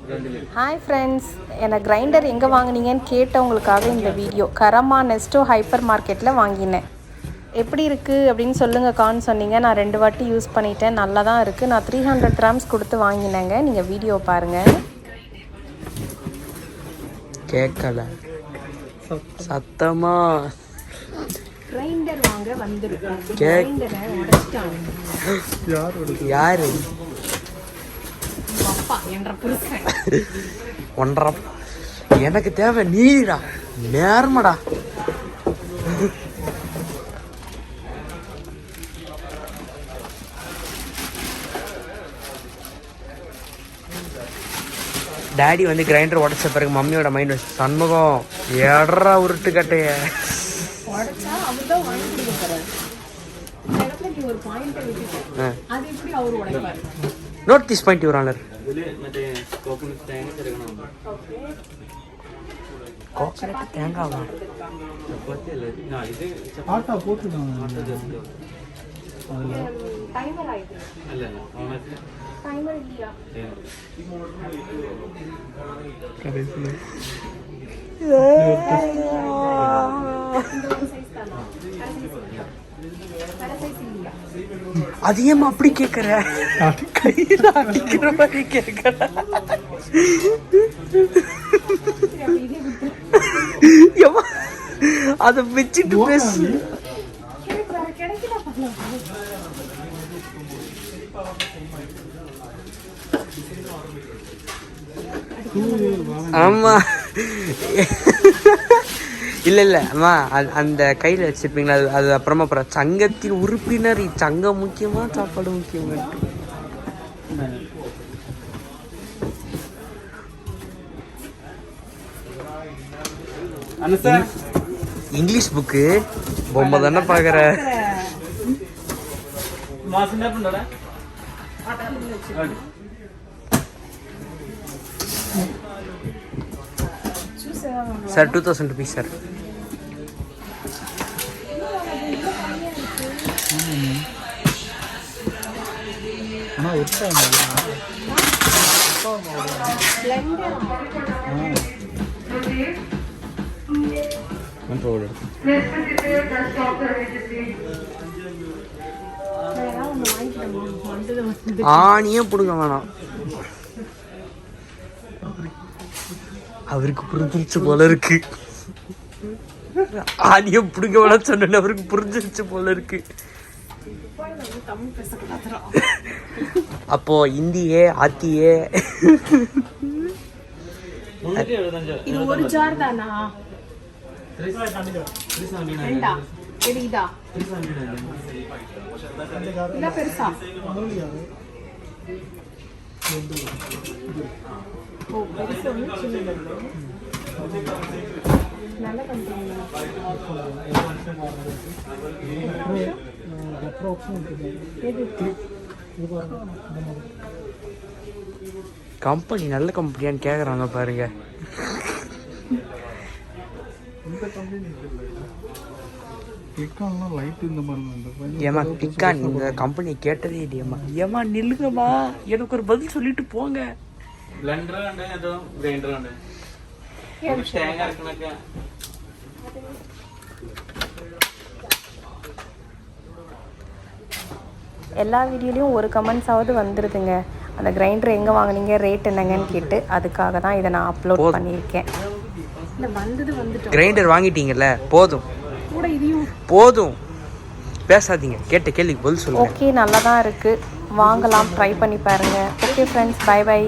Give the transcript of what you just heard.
Hi friends, என்னை grinder எங்கே வாங்கினீங்கன்னு கேட்டவங்களுக்காக இந்த வீடியோ. கரமா நெஸ்டோ ஹைப்பர் மார்க்கெட்டில் வாங்கினேன். எப்படி இருக்குது அப்படின்னு சொல்லுங்கக்கான்னு சொன்னீங்க. நான் 2 வாட்டி யூஸ் பண்ணிட்டேன், நல்லா தான் இருக்குது. நான் 300 கிராம்ஸ் கொடுத்து வாங்கினேங்க. நீங்கள் வீடியோ பாருங்கள். கேட்கல சத்தமா கிரைண்டர் வாங்க வந்திருக்கேன். கிரைண்டரை உடைச்சிட்டாங்க. யாரு? அப்பா என்ற புருஷன். ஒன்றரை எனக்கு தேவை நீடா நேர்மடா. டாடி வந்து கிரைண்டர் உடச்ச பிறகு மம்மியோட மைண்ட் வச்சு சண்முகம் ஏடுறா உருட்டு கட்டைய நோட்டீஸ் பாயிண்ட் யுவர் ஆனர். தேங்காவா அது ஏமா அப்படி கேக்குற? கையில அடிக்கிற மாதிரி கேக்குற. அத வச்சுட்டு பேசு. ஆமா இல்ல அம்மா, அந்த கையில வச்சிருப்பீங்களா, அது அப்புறமா சங்கத்தின் உறுப்பினர். சங்கம் முக்கியமா சாப்பாடு முக்கியமா? இங்கிலீஷ் புக்கு பொம்மை தானே பாக்குற. Sir 2000 rupees sir. ஆணியே புடுங்க வேணாம், அவருக்கு புரிஞ்சிருச்சு போல இருக்கு. ஆணியை புடுங்க வேணாம் சொன்ன அவருக்கு புரிஞ்சிருச்சு போல இருக்கு. அப்போ இந்தியே ஆத்தியே. இது ஒரு ஜார் தானா? ரெண்டா? இதா இல்ல பெருசா? ஓ பெருசு ஒன்று, சின்னது நல்ல கம்பெனி. கம்பெனி நல்ல கம்பெனியான்னு கேக்குறாங்க பாருங்க. ஏமா டிக்கான் இந்த கம்பெனி கேட்டதே இல்லையம்மா. ஏமா நில்லுங்கம்மா, எனக்கு ஒரு பதில் சொல்லிட்டு போங்க. எல்லா வீடியோலையும் ஒரு கமெண்ட்ஸாவது வந்துடுதுங்க. அந்த கிரைண்டர் எங்கே வாங்கினீங்க, ரேட் என்னங்கன்னு கேட்டு. அதுக்காக தான் இதை நான் அப்லோட் பண்ணியிருக்கேன். இந்த வந்துட்டு கிரைண்டர் வாங்கிட்டீங்கல்ல, போதும் போதும் பேசாதீங்க. கேட்ட கேள்விக்கு பதில் சொல்லுங்க. ஓகே, நல்லா தான் இருக்குது, வாங்கலாம், ட்ரை பண்ணி பாருங்கள். Okay friends, bye by.